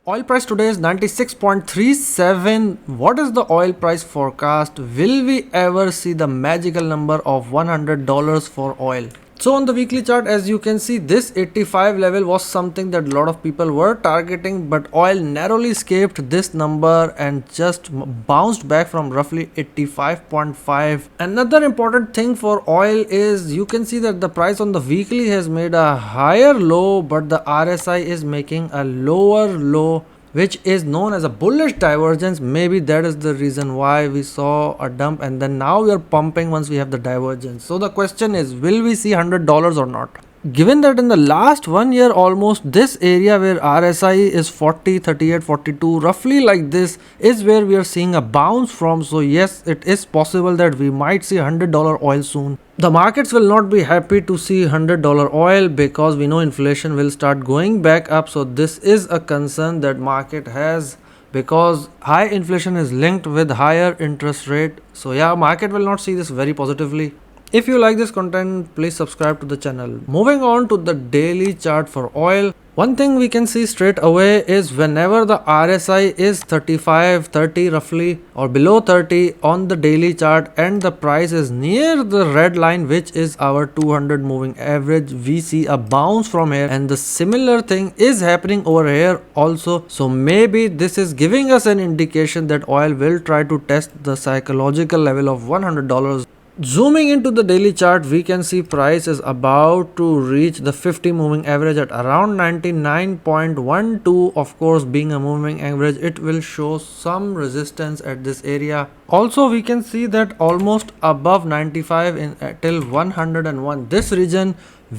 Oil price today is 96.37. What is the oil price forecast? Will we ever see the magical number of $100 for oil? So on the weekly chart, as you can see, this 85 level was something that a lot of people were targeting, but oil narrowly escaped this number and just bounced back from roughly 85.5. Another important thing for oil is you can see that the price on the weekly has made a higher low, but the RSI is making a lower low, which is known as a bullish divergence. Maybe that is the reason why we saw a dump and then now we are pumping once we have the divergence. So the question is, will we see $100 or not? Given that in the last 1 year almost this area where RSI is 40, 38, 42, roughly like this is where we are seeing a bounce from. So yes, it is possible that we might see $100 oil soon. The markets will not be happy to see $100 oil because we know inflation will start going back up. So this is a concern that market has because high inflation is linked with higher interest rate. So yeah, market will not see this very positively. If you like this content, please subscribe to the channel. Moving on to the daily chart for oil. One thing we can see straight away is whenever the RSI is 35, 30 roughly or below 30 on the daily chart and the price is near the red line, which is our 200 moving average, we see a bounce from here, and the similar thing is happening over here also. So maybe this is giving us an indication that oil will try to test the psychological level of $100. Zooming into the daily chart, we can see price is about to reach the 50 moving average at around 99.12. Of course, being a moving average, it will show some resistance at this area. Also, we can see that almost above 95 in till 101. This region,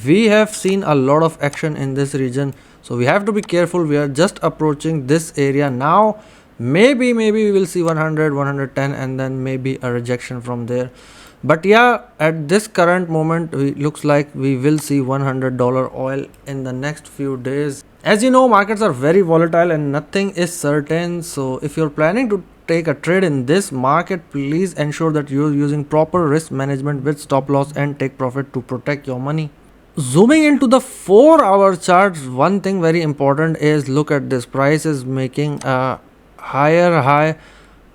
we have seen a lot of action in this region. So we have to be careful. We are just approaching this area now. Maybe we will see 100, 110 and then maybe a rejection from there. But yeah, at this current moment, it looks like we will see $100 oil in the next few days. As you know, markets are very volatile and nothing is certain. So if you're planning to take a trade in this market, please ensure that you're using proper risk management with stop loss and take profit to protect your money. Zooming into the 4-hour charts, one thing very important is look at this. Price is making a higher high,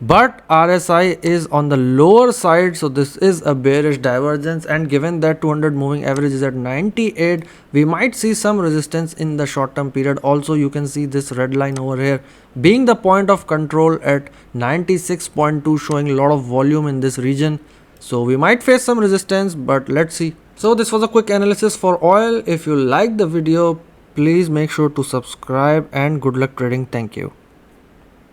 but RSI is on the lower side, so this is a bearish divergence, and given that 200 moving average is at 98, we might see some resistance in the short term period. Also, you can see this red line over here being the point of control at 96.2, showing a lot of volume in this region. So we might face some resistance, but let's see. So this was a quick analysis for oil. If you liked the video, please make sure to subscribe and good luck trading. Thank you.